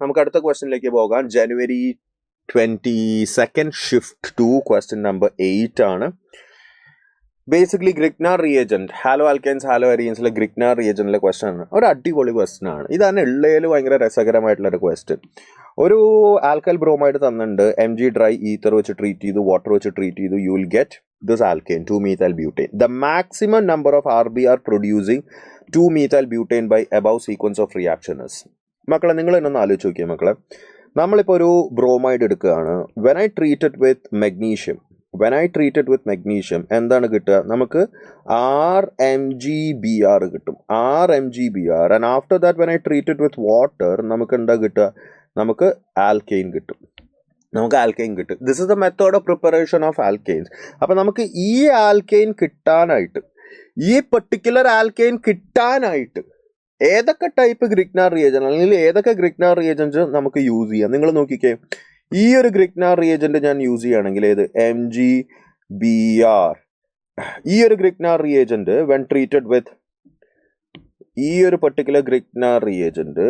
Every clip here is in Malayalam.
നമുക്ക് അടുത്ത ക്വസ്റ്റ്യനിലേക്ക് പോകാം. ജനുവരി 22 ഷിഫ്റ്റ് 2 ക്വസ്റ്റ്യൻ നമ്പർ 8 ആണ്. Basically Grignard reagent, halo alkanes halo അരീൻസിലെ ഗ്രിഗ്നാർ റിയേജന്റിലെ ക്വസ്റ്റ്യൻ ആണ്. ഒരു അടിപൊളി ക്വസ്റ്റ്യൻ ആണ്. ഇതാണ് ഉള്ളതിൽ ഭയങ്കര രസകരമായിട്ടുള്ള ഒരു ക്വസ്റ്റ്യൻ. ഒരു ആൽക്കൈൽ ബ്രോമൈഡ് തന്നിട്ടുണ്ട്, Mg ഡ്രൈ ഈത്തർ വെച്ച് ട്രീറ്റ് ചെയ്തു, വാട്ടർ വെച്ച് ട്രീറ്റ് ചെയ്തു, you will get this alkyne 2-methyl butane. The maximum number of RBr producing 2-methyl butane by above sequence of reaction is. മക്കളെ നിങ്ങൾ എന്നൊന്ന് ആലോചിച്ച് നോക്കിയേ മക്കളെ, നമ്മളിപ്പോൾ ഒരു ബ്രോമൈഡ് എടുക്കുകയാണ്. When I treated with magnesium എന്താണ് കിട്ടുക? നമുക്ക് RMgBr കിട്ടും. RMgBr and after that when I treated with water നമുക്ക് എന്താ കിട്ടുക? നമുക്ക് ആൽക്കെയിൻ കിട്ടും. This is the method of preparation of alkanes. അപ്പം നമുക്ക് ഈ ആൽക്കെയിൻ കിട്ടാനായിട്ട്, ഈ പെർട്ടിക്കുലർ ആൽക്കെയിൻ കിട്ടാനായിട്ട് ഏതൊക്കെ ടൈപ്പ് ഗ്രിഗ്നാർ റിയേജന്റ് അല്ലെങ്കിൽ ഏതൊക്കെ ഗ്രിഗ്നാർ റിയേജൻസ് നമുക്ക് യൂസ് ചെയ്യാം? നിങ്ങൾ നോക്കിക്കേ, ഈ ഒരു ഗ്രിഗ്നാർ റിയേജന്റ് ഞാൻ യൂസ് ചെയ്യുകയാണെങ്കിൽ ഏത് MgBr, ഈ ഒരു ഗ്രിഗ്നാർ റിയേജന്റ് വെൻ ട്രീറ്റഡ് വിത്ത് ഈ ഒരു particular ഗ്രിഗ്നാർ reagent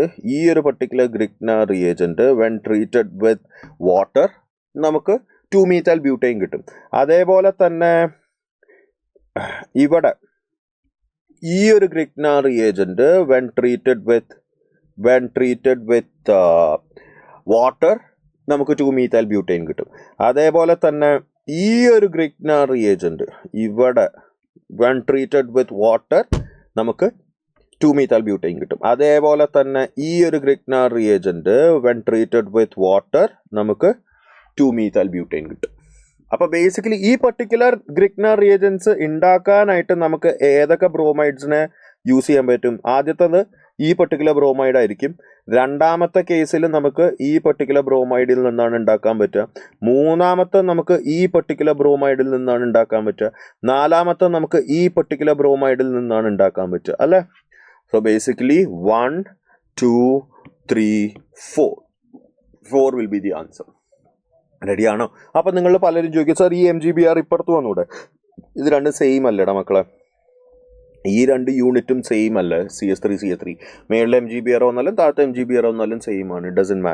when treated with water നമുക്ക് 2-methyl butane കിട്ടും. അതേപോലെ തന്നെ ഇവിടെ ഈ ഒരു ഗ്രിഗ്നാർ reagent when treated with water നമുക്ക് 2-methyl butane കിട്ടും. അതേപോലെ തന്നെ ഈ ഒരു ഗ്രിഗ്നാർ റിയേജന്റ് ഇവിടെ വെൻ ട്രീറ്റഡ് വിത്ത് വാട്ടർ നമുക്ക് 2-methyl butane കിട്ടും. അതേപോലെ തന്നെ ഈ ഒരു ഗ്രിഗ്നാർ reagent when treated with water നമുക്ക് 2-methyl butane കിട്ടും. അപ്പോൾ ബേസിക്കലി ഈ പർട്ടിക്കുലർ ഗ്രിഗ്നാർ റിയേജൻസ് ഉണ്ടാക്കാനായിട്ട് നമുക്ക് ഏതൊക്കെ ബ്രോമൈഡ്സിനെ യൂസ് ചെയ്യാൻ പറ്റും? ആദ്യത്തേത് ഈ പർട്ടിക്കുലർ ബ്രോമൈഡ് ആയിരിക്കും. രണ്ടാമത്തെ കേസിൽ നമുക്ക് ഈ പർട്ടിക്കുലർ ബ്രോമൈഡിൽ നിന്നാണ് ഉണ്ടാക്കാൻ പറ്റുക. മൂന്നാമത്തെ നമുക്ക് ഈ പർട്ടിക്കുലർ ബ്രോമൈഡിൽ നിന്നാണ് ഉണ്ടാക്കാൻ പറ്റുക. നാലാമത്തെ നമുക്ക് ഈ പർട്ടിക്കുലർ ബ്രോമൈഡിൽ നിന്നാണ് ഉണ്ടാക്കാൻ പറ്റുക, അല്ലേ? So basically 1, 2, 3, 4 will be the answer. റെഡിയാണോ? അപ്പം നിങ്ങൾ പലരും ചോദിക്കും, സാർ ഈ MgBr ഇപ്പുറത്ത് വന്നൂടെ? ഇത് രണ്ടും സെയിം അല്ലേടാ മക്കളെ, ഈ രണ്ട് യൂണിറ്റും സെയിം അല്ല. CS3 മേളിലെ MgBr വന്നാലും താഴത്തെ MgBr വന്നാലും സെയിം ആണ്. It doesn't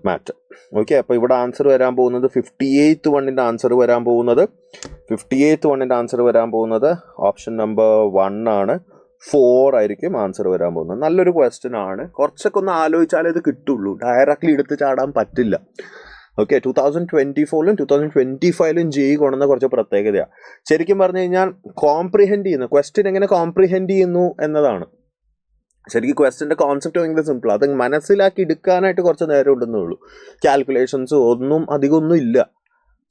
matter. ഓക്കെ, അപ്പോൾ ഇവിടെ ആൻസർ വരാൻ പോകുന്നത് 58th വണ്ണിൻ്റെ ആൻസർ വരാൻ പോകുന്നത് ഓപ്ഷൻ നമ്പർ 1 ആണ്. 4 ആയിരിക്കും ആൻസർ വരാൻ പോകുന്നത്. നല്ലൊരു ക്വസ്റ്റ്യൻ ആണ്. കുറച്ചൊക്കെ ഒന്ന് ആലോചിച്ചാലേ ഇത് കിട്ടുള്ളൂ, ഡയറക്റ്റ്ലി എടുത്ത് ചാടാൻ പറ്റില്ല. ഓക്കെ, 2024-ലും 2025-ലും JEE കൊണ്ടുവന്ന കുറച്ച് പ്രത്യേകതയാണ്. ശരിക്കും പറഞ്ഞു കഴിഞ്ഞാൽ ക്വസ്റ്റ്യൻ എങ്ങനെ കോംപ്രിഹെൻഡ് ചെയ്യുന്നു എന്നതാണ്. ശരിക്കും ക്വസ്റ്റ്യൻ്റെ കോൺസെപ്റ്റ് ഭയങ്കര സിമ്പിൾ. അത് മനസ്സിലാക്കി എടുക്കാനായിട്ട് കുറച്ച് നേരം ഉണ്ടെന്നേ ഉള്ളൂ. കാൽക്കുലേഷൻസ് അധികമൊന്നും ഇല്ല.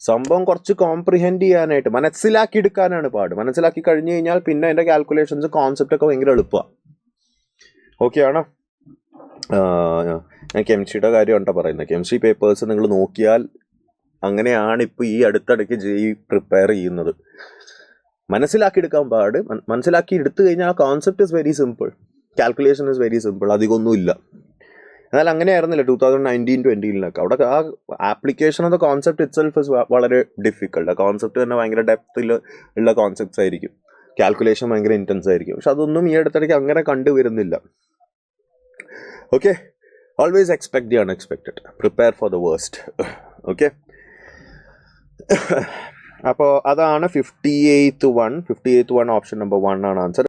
സംഭവം കുറച്ച് കോംപ്രിഹെൻഡ് ചെയ്യാനായിട്ട് മനസ്സിലാക്കി എടുക്കാനാണ് പാട്. മനസ്സിലാക്കി കഴിഞ്ഞ് കഴിഞ്ഞാൽ പിന്നെ അതിൻ്റെ കാൽക്കുലേഷൻസ് കോൺസെപ്റ്റ് ഒക്കെ ഭയങ്കര എളുപ്പമാണ്. ഓക്കെ ആണോ? ഞാൻ കെമിസ്ട്രിയുടെ കാര്യമാണ് പറയുന്നത്. കെമിസ്ട്രി പേപ്പേഴ്സ് നിങ്ങൾ നോക്കിയാൽ അങ്ങനെയാണ് ഇപ്പോൾ ഈ അടുത്തിടയ്ക്ക് JEE പ്രിപ്പയർ ചെയ്യുന്നത്. മനസ്സിലാക്കി എടുക്കാൻ പാട്. മനസ്സിലാക്കി എടുത്തു കഴിഞ്ഞാൽ concept is very simple, calculation is very simple, അധികമൊന്നുമില്ല. എന്നാൽ അങ്ങനെയായിരുന്നില്ല 2019-20-ലൊക്കെ. അവിടെ ആ application of the concept itself is വളരെ ഡിഫിക്കൽട്ട്. ആ കോൺസെപ്റ്റ് തന്നെ ഭയങ്കര ഡെപ്തിൽ ഉള്ള കോൺസെപ്റ്റ്സ് ആയിരിക്കും, കാൽക്കുലേഷൻ ഭയങ്കര ഇൻറ്റൻസ് ആയിരിക്കും. പക്ഷെ അതൊന്നും ഈ അടുത്തിടയ്ക്ക് അങ്ങനെ കണ്ടുവരുന്നില്ല. Okay, always expect the unexpected, prepare for the worst. Okay, അപ്പോൾ അതാണ് 58th വൺ. ഓപ്ഷൻ നമ്പർ 1 ആണ് ആൻസർ.